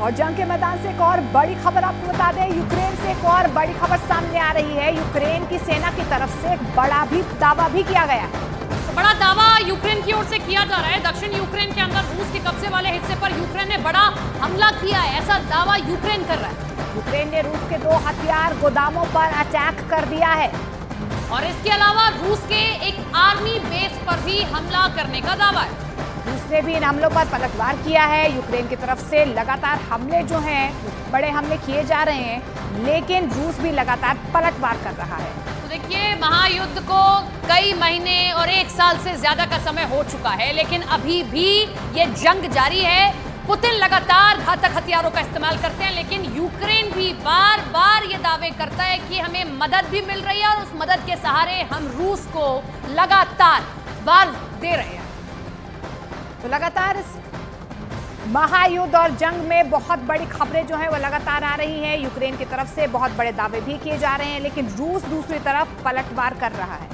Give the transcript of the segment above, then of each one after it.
और जंग के मैदान से एक और बड़ी खबर आपको बता दें, यूक्रेन से एक और बड़ी खबर सामने आ रही है। यूक्रेन की सेना की तरफ से एक बड़ा भी दावा भी किया गया है। बड़ा दावा यूक्रेन की ओर से किया जा रहा है। दक्षिण यूक्रेन के अंदर रूस के कब्जे वाले हिस्से पर यूक्रेन ने बड़ा हमला किया है, ऐसा दावा यूक्रेन कर रहा है। यूक्रेन ने रूस के 2 हथियार गोदामों पर अटैक कर दिया है और इसके अलावा रूस के एक आर्मी बेस पर भी हमला करने का दावा है। रूस ने भी इन हमलों पर पलटवार किया है। यूक्रेन की तरफ से लगातार हमले जो हैं, बड़े हमले किए जा रहे हैं, लेकिन रूस भी लगातार पलटवार कर रहा है। तो देखिए, महायुद्ध को कई महीने और 1 साल से ज्यादा का समय हो चुका है, लेकिन अभी भी ये जंग जारी है। पुतिन लगातार घातक हथियारों का इस्तेमाल करते हैं, लेकिन यूक्रेन भी बार बार ये दावे करता है कि हमें मदद भी मिल रही है और उस मदद के सहारे हम रूस को लगातार वार दे रहे हैं। तो लगातार इस महायुद्ध और जंग में बहुत बड़ी खबरें जो हैं वो लगातार आ रही हैं। यूक्रेन की तरफ से बहुत बड़े दावे भी किए जा रहे हैं, लेकिन रूस दूसरी तरफ पलटवार कर रहा है।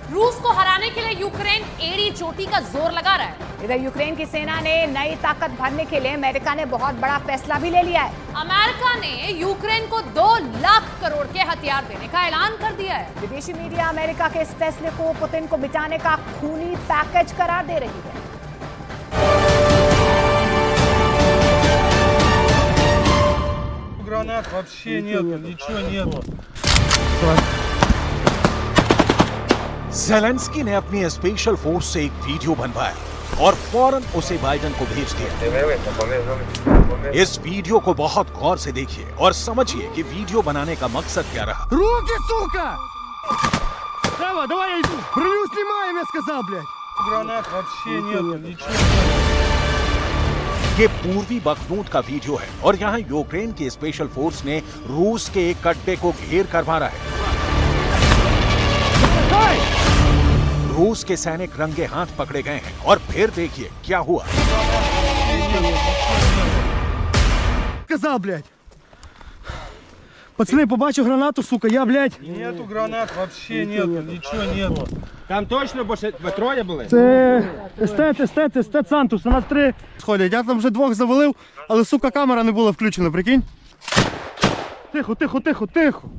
रूस को हराने के लिए यूक्रेन एड़ी चोटी का जोर लगा रहा है। इधर यूक्रेन की सेना ने नई ताकत भरने के लिए अमेरिका ने बहुत बड़ा फैसला भी ले लिया है। अमेरिका ने यूक्रेन को 2 लाख करोड़ के हथियार देने का ऐलान कर दिया है। विदेशी मीडिया अमेरिका के इस फैसले को पुतिन को मिटाने का खूनी पैकेज करार दे रही है। Гранат вообще нету, ничего нету. ज़ेलेंस्की ने अपनी स्पेशल फोर्स से एक वीडियो बनवाया और फौरन उसे बाइडन को भेज दिया। इस वीडियो को बहुत गौर से देखिए और समझिए कि वीडियो बनाने का मकसद क्या रहा। Руки, сука! Давай, давай я иду. Броню снимаем, я сказал, блядь. Гранат вообще нету, ничего нету. ये पूर्वी बखमूत का वीडियो है और यहाँ यूक्रेन की स्पेशल फोर्स ने रूस के एक अड्डे को घेर कर मारा है। रूस के सैनिक रंगे हाथ पकड़े गए हैं और फिर देखिए क्या हुआ। Сказал, блядь. Пацаны, побачив гранату, сука, я, блядь. Нету гранат вообще нету, ничего нету. Там точно більше троє були? Це естет Сантус, у нас 3 сходять. Я там вже 2 завалив, але, сука, камера не була включена, прикинь. Тихо, тихо, тихо, тихо.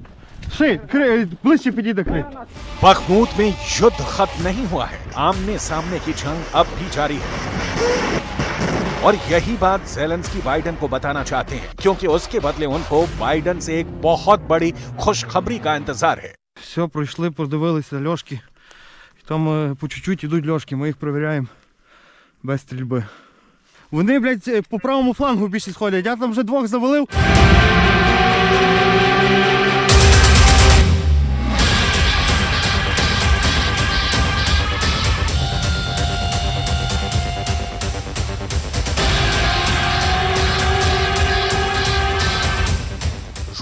Ши, ближче підійде крит. बखमूत में युद्ध खत्म नहीं हुआ है, आमने सामने की जंग अब भी जारी है और यही बात ज़ेलेंस्की बाइडन को बताना चाहते हैं, क्योंकि उसके बदले उनको बाइडन से एक बहुत बड़ी खुशखबरी का इंतजार है। Все, пройшли, подивилися льошки. Там по чуть-чуть ідуть льошки, ми їх перевіряємо без стрільби. Вони, блядь, по правому флангу більше сходять, я там вже 2 завалив.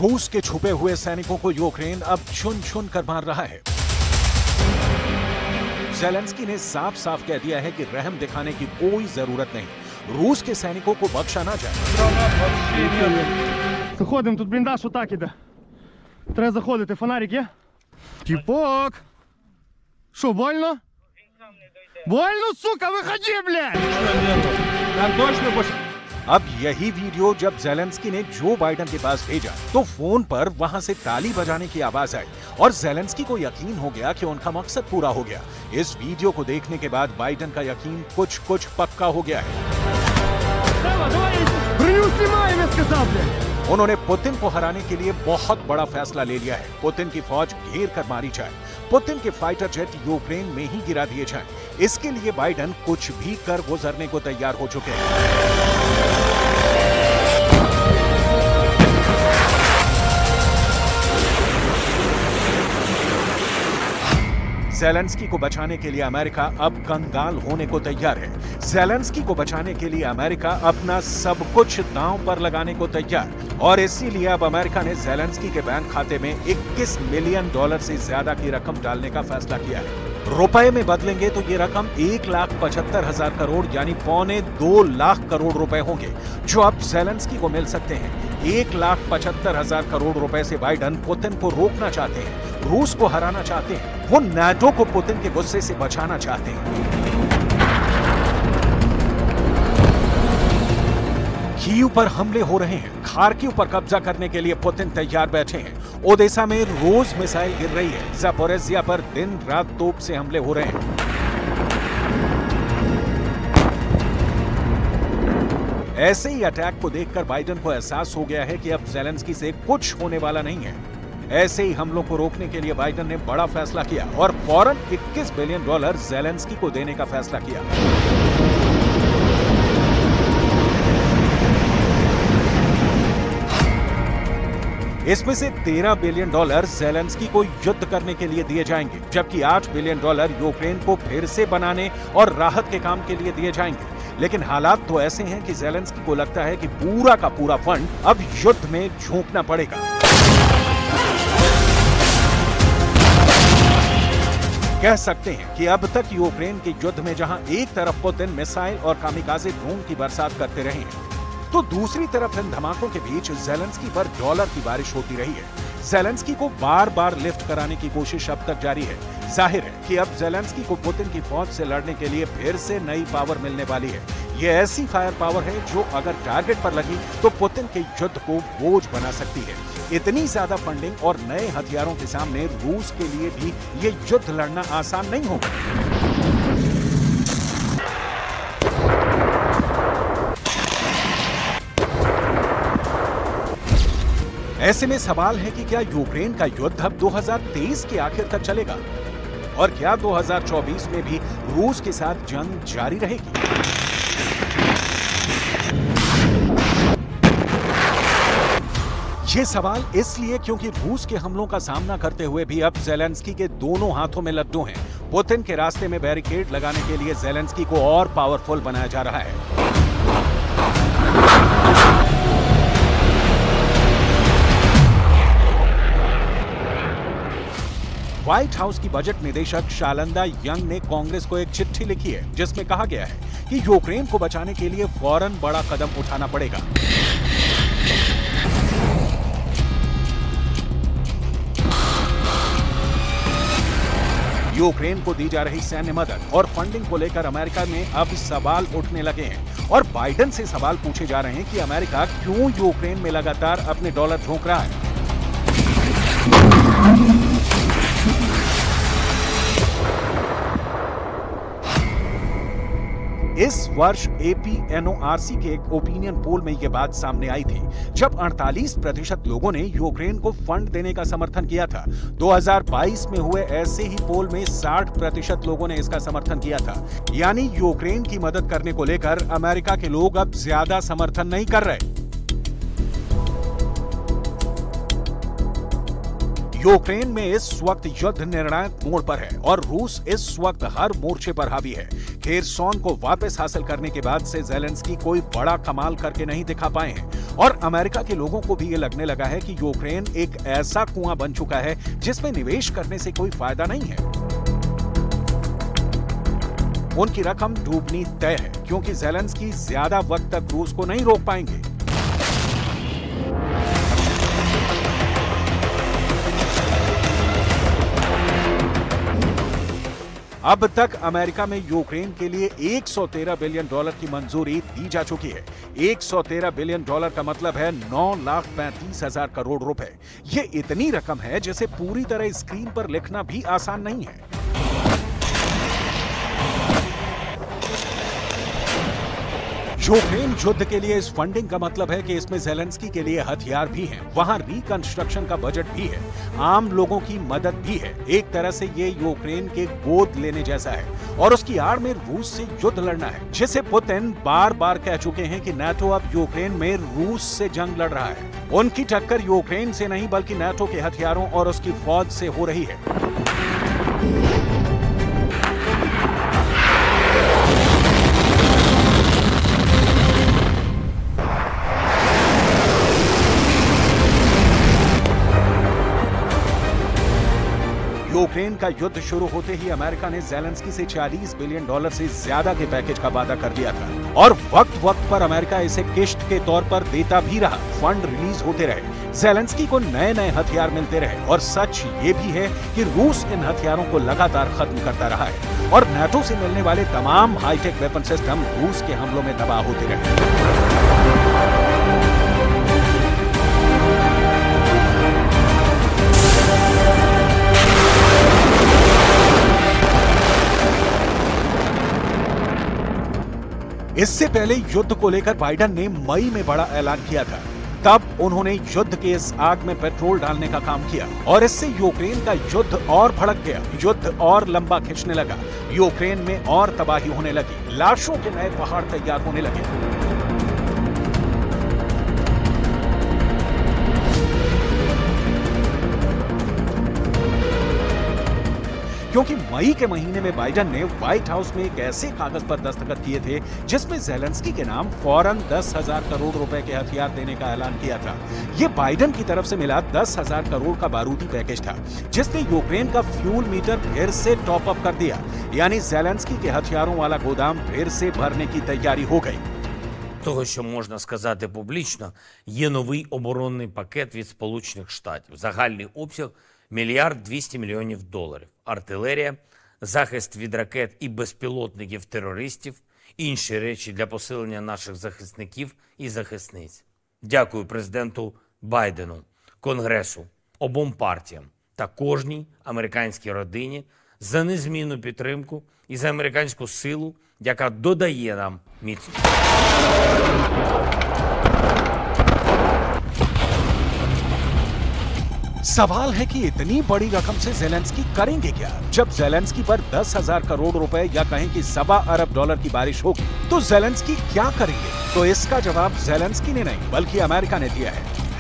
रूस के छुपे हुए सैनिकों को यूक्रेन अब चुन चुन कर मार रहा है। ज़ेलेंस्की ने साफ साफ कह दिया है कि रहम दिखाने की कोई जरूरत नहीं, रूस के सैनिकों को बख्शा ना जाए। Заходимо, тут бліндаж отак іде. Треба заходити, фонарик є? Тіпок! Що, больно? Больно, сука, виходи, блядь! Там точно більше. अब यही वीडियो जब ज़ेलेंस्की ने जो बाइडन के पास भेजा तो फोन पर वहां से ताली बजाने की आवाज आई और ज़ेलेंस्की को यकीन हो गया कि उनका मकसद पूरा हो गया। इस वीडियो को देखने के बाद बाइडन का यकीन कुछ कुछ पक्का हो गया है। Броню снимаем, я сказал, блядь! उन्होंने पुतिन को हराने के लिए बहुत बड़ा फैसला ले लिया है। पुतिन की फौज घेर कर मारी जाए, पुतिन के फाइटर जेट यूक्रेन में ही गिरा दिए जाएं। इसके लिए बाइडन कुछ भी कर गुजरने को तैयार हो चुके हैं। ज़ेलेंस्की को बचाने के लिए अमेरिका अब कंगाल होने को तैयार है। ज़ेलेंस्की को बचाने के लिए अमेरिका अपना सब कुछ दांव पर लगाने को तैयार, और इसीलिए अब अमेरिका ने ज़ेलेंस्की के बैंक खाते में $21 मिलियन से ज्यादा की रकम डालने का फैसला किया है। रुपए में बदलेंगे तो ये रकम 1,75,000 करोड़ यानी 1.25 लाख करोड़ रुपए होंगे, जो अब ज़ेलेंस्की को मिल सकते हैं। 1,75,000 करोड़ रुपए से बाइडन पुतिन को रोकना चाहते हैं, रूस को हराना चाहते हैं, वो नाटो को पुतिन के गुस्से से बचाना चाहते हैं। कीव पर हमले हो रहे हैं। खार्किव पर कब्जा करने के लिए पुतिन तैयार बैठे हैं। ओडेसा में रोज मिसाइल गिर रही है। ज़पोरिज़िया पर दिन रात तोप से हमले हो रहे हैं। ऐसे ही अटैक को देखकर बाइडेन को एहसास हो गया है कि अब ज़ेलेंस्की से कुछ होने वाला नहीं है। ऐसे ही हमलों को रोकने के लिए बाइडेन ने बड़ा फैसला किया और फौरन $21 बिलियन ज़ेलेंस्की को देने का फैसला किया। इसमें से $13 बिलियन ज़ेलेंस्की को युद्ध करने के लिए दिए जाएंगे, जबकि $8 बिलियन यूक्रेन को फिर से बनाने और राहत के काम के लिए दिए जाएंगे। लेकिन हालात तो ऐसे हैं कि ज़ेलेंस्की को लगता है कि पूरा का पूरा फंड अब युद्ध में झोंकना पड़ेगा। कह सकते हैं कि अब तक यूक्रेन के युद्ध में जहां एक तरफ पुतिन मिसाइल और कामिकाज़े ड्रोन की बरसात करते रहे हैं, तो दूसरी तरफ इन धमाकों के बीच ज़ेलेंस्की पर डॉलर की बारिश होती रही है। ज़ेलेंस्की को बार बार लिफ्ट कराने की कोशिश अब तक जारी है। जाहिर है कि अब ज़ेलेंस्की को पुतिन की फौज से लड़ने के लिए फिर से नई पावर मिलने वाली है। ये ऐसी फायर पावर है जो अगर टारगेट पर लगी तो पुतिन के युद्ध को बोझ बना सकती है। इतनी ज्यादा फंडिंग और नए हथियारों के सामने रूस के लिए भी ये युद्ध लड़ना आसान नहीं होगा। ऐसे में सवाल है कि क्या यूक्रेन का युद्ध अब 2023 के आखिर तक चलेगा और क्या 2024 में भी रूस के साथ जंग जारी रहेगी? ये सवाल इसलिए क्योंकि रूस के हमलों का सामना करते हुए भी अब ज़ेलेंस्की के दोनों हाथों में लड्डू हैं। पुतिन के रास्ते में बैरिकेड लगाने के लिए ज़ेलेंस्की को और पावरफुल बनाया जा रहा है। व्हाइट हाउस की बजट निदेशक शालंदा यंग ने कांग्रेस को एक चिट्ठी लिखी है, जिसमें कहा गया है कि यूक्रेन को बचाने के लिए फौरन बड़ा कदम उठाना पड़ेगा। यूक्रेन को दी जा रही सैन्य मदद और फंडिंग को लेकर अमेरिका में अब सवाल उठने लगे हैं और बाइडेन से सवाल पूछे जा रहे हैं कि अमेरिका क्यों यूक्रेन में लगातार अपने डॉलर झोंक रहा है। इस वर्ष APNORC के एक ओपिनियन पोल में यह बात सामने आई थी, जब 48% लोगों ने यूक्रेन को फंड देने का समर्थन किया था। 2022 में हुए ऐसे ही पोल में 60% लोगों ने इसका समर्थन किया था। यानी यूक्रेन की मदद करने को लेकर अमेरिका के लोग अब ज्यादा समर्थन नहीं कर रहे। यूक्रेन में इस वक्त युद्ध निर्णायक मोड़ पर है और रूस इस वक्त हर मोर्चे पर हावी है। खेरसोन को वापस हासिल करने के बाद से ज़ेलेंस्की कोई बड़ा कमाल करके नहीं दिखा पाए हैं और अमेरिका के लोगों को भी ये लगने लगा है कि यूक्रेन एक ऐसा कुआं बन चुका है जिसमें निवेश करने से कोई फायदा नहीं है। उनकी रकम डूबनी तय है क्योंकि ज़ेलेंस्की ज्यादा वक्त तक रूस को नहीं रोक पाएंगे। अब तक अमेरिका में यूक्रेन के लिए $113 बिलियन की मंजूरी दी जा चुकी है। $113 बिलियन का मतलब है 9,35,000 करोड़ रुपए। ये इतनी रकम है जिसे पूरी तरह स्क्रीन पर लिखना भी आसान नहीं है। यूक्रेन युद्ध के लिए इस फंडिंग का मतलब है कि इसमें ज़ेलेंस्की के लिए हथियार भी हैं, वहां रिकंस्ट्रक्शन का बजट भी है, आम लोगों की मदद भी है। एक तरह से ये यूक्रेन के गोद लेने जैसा है और उसकी आड़ में रूस से युद्ध लड़ना है, जिसे पुतिन बार बार कह चुके हैं कि नाटो अब यूक्रेन में रूस से जंग लड़ रहा है। उनकी टक्कर यूक्रेन से नहीं बल्कि नाटो के हथियारों और उसकी फौज से हो रही है। यूक्रेन का युद्ध शुरू होते ही अमेरिका ने ज़ेलेंस्की से $40 बिलियन से ज्यादा के पैकेज का वादा कर दिया था और वक्त वक्त पर अमेरिका इसे किश्त के तौर पर देता भी रहा। फंड रिलीज होते रहे, ज़ेलेंस्की को नए नए हथियार मिलते रहे और सच ये भी है कि रूस इन हथियारों को लगातार खत्म करता रहा है और नाटो से मिलने वाले तमाम हाईटेक वेपन सिस्टम रूस के हमलों में तबाह होते रहे। इससे पहले युद्ध को लेकर बाइडेन ने मई में बड़ा ऐलान किया था। तब उन्होंने युद्ध के इस आग में पेट्रोल डालने का काम किया और इससे यूक्रेन का युद्ध और भड़क गया। युद्ध और लंबा खिंचने लगा, यूक्रेन में और तबाही होने लगी, लाशों के नए पहाड़ तैयार होने लगे। क्योंकि मई के महीने में बाइडेन ने व्हाइट हाउस में एक ऐसे कागज पर दस्तखत किए थे जिसमें ज़ेलेंस्की के नाम फौरन 10,000 करोड़ रुपए के हथियार देने का ऐलान किया था। ये बाइडेन की तरफ से मिला 10,000 करोड़ का बारूदी पैकेज था, जिसने यूक्रेन का फ्यूल मीटर फिर से टॉप अप कर दिया। यानी ज़ेलेंस्की के हथियारों वाला गोदाम फिर से भरने की तैयारी हो गई। Того, що можна сказати публічно, є новий оборонний пакет від Сполучених Штатів. Загальний обсяг – $1 200 мільйонів. Артилерія, захист від ракет і безпілотників терористів, інші речі для посилення наших захисників і захисниць. Дякую президенту Байдену, Конгресу, обом партіям та кожній американській родині за незмінну підтримку і за американську силу, яка додає нам міцності. सवाल है कि इतनी बड़ी रकम से ज़ेलेंस्की करेंगे क्या? जब ज़ेलेंस्की पर 10,000 करोड़ रुपए या कहें कि $1.25 अरब की बारिश होगी, तो ज़ेलेंस्की क्या करेंगे? तो इसका जवाब ज़ेलेंस्की ने नहीं बल्कि अमेरिका ने दिया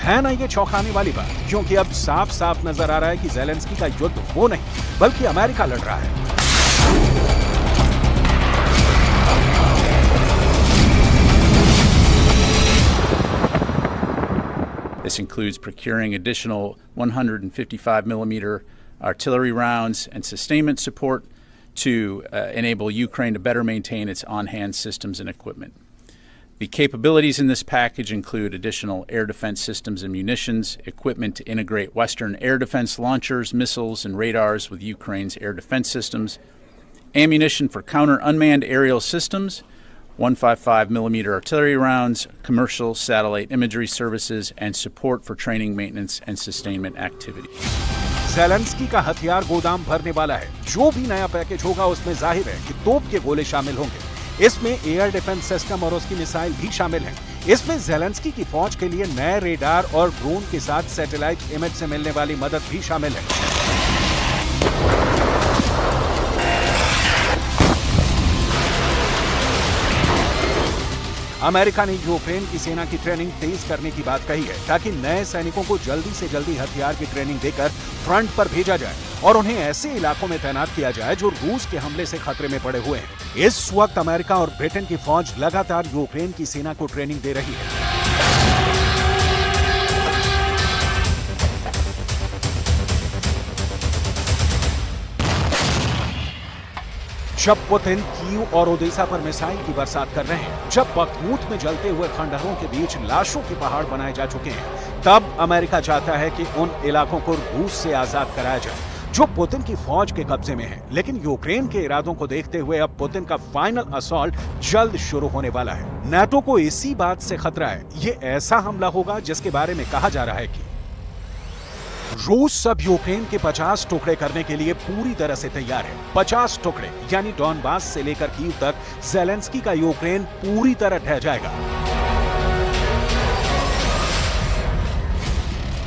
है ना ये चौंकाने वाली बात? क्योंकि अब साफ साफ नजर आ रहा है कि ज़ेलेंस्की का युद्ध वो नहीं बल्कि अमेरिका लड़ रहा है। This includes procuring additional 155mm artillery rounds and sustainment support to enable Ukraine to better maintain its on-hand systems and equipment. The capabilities in this package include additional air defense systems and munitions, equipment to integrate Western air defense launchers, missiles, and radars with Ukraine's air defense systems, ammunition for counter-unmanned aerial systems, 155mm artillery rounds, commercial satellite imagery services, and support for training, maintenance, and sustainment activities. Zelensky का हथियार गोदाम भरने वाला है। जो भी नया package होगा उसमें जाहिर है कि तोप के गोले शामिल होंगे। इसमें एयर डिफेंस सिस्टम और उसकी मिसाइल भी शामिल हैं। इसमें ज़ेलेंस्की की फौज के लिए नए रेडार और ड्रोन के साथ सैटेलाइट इमेज से मिलने वाली मदद भी शामिल है। अमेरिका ने यूक्रेन की सेना की ट्रेनिंग तेज करने की बात कही है ताकि नए सैनिकों को जल्दी से जल्दी हथियार की ट्रेनिंग देकर फ्रंट पर भेजा जाए और उन्हें ऐसे इलाकों में तैनात किया जाए जो रूस के हमले से खतरे में पड़े हुए हैं। इस वक्त अमेरिका और ब्रिटेन की फौज लगातार यूक्रेन की सेना को ट्रेनिंग दे रही है। जब पुतिन कीव और ओडेसा पर मिसाइल की बरसात कर रहे हैं, जब बखमूत में जलते हुए खंडहरों के बीच लाशों के पहाड़ बनाए जा चुके हैं, तब अमेरिका चाहता है कि उन इलाकों को रूस से आजाद कराया जाए जो पुतिन की फौज के कब्जे में है। लेकिन यूक्रेन के इरादों को देखते हुए अब पुतिन का फाइनल असॉल्ट जल्द शुरू होने वाला है। नाटो को इसी बात से खतरा है। ये ऐसा हमला होगा जिसके बारे में कहा जा रहा है कि रूस अब यूक्रेन के 50 टुकड़े करने के लिए पूरी तरह से तैयार है। 50 टुकड़े यानी डॉनबास से लेकर कीव तक ज़ेलेंस्की का यूक्रेन पूरी तरह ढह जाएगा।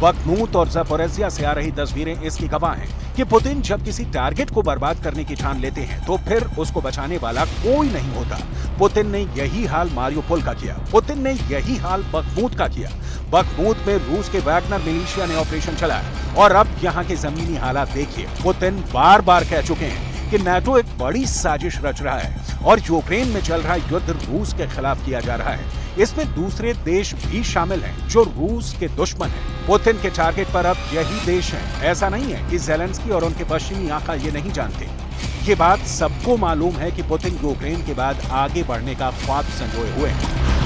बखमूत और ज़पोरिज़िया से आ रही तस्वीरें इसकी गवाह हैं कि पुतिन जब किसी टारगेट को बर्बाद करने की ठान लेते हैं तो फिर उसको बचाने वाला कोई नहीं होता। पुतिन ने यही हाल मारियोपोल का किया, पुतिन ने यही हाल बखमूत का किया। बखमूत में रूस के वैगनर मिलिशिया ने ऑपरेशन चलाया और अब यहाँ के जमीनी हालात देखिए। पुतिन बार बार कह चुके हैं कि नाटो एक बड़ी साजिश रच रहा है और यूक्रेन में चल रहा युद्ध रूस के खिलाफ किया जा रहा है। इसमें दूसरे देश भी शामिल हैं जो रूस के दुश्मन हैं। पुतिन के टारगेट पर अब यही देश हैं। ऐसा नहीं है कि ज़ेलेंस्की और उनके पश्चिमी आका ये नहीं जानते। ये बात सबको मालूम है कि पुतिन यूक्रेन के बाद आगे बढ़ने का ख्वाब संजोए हुए हैं।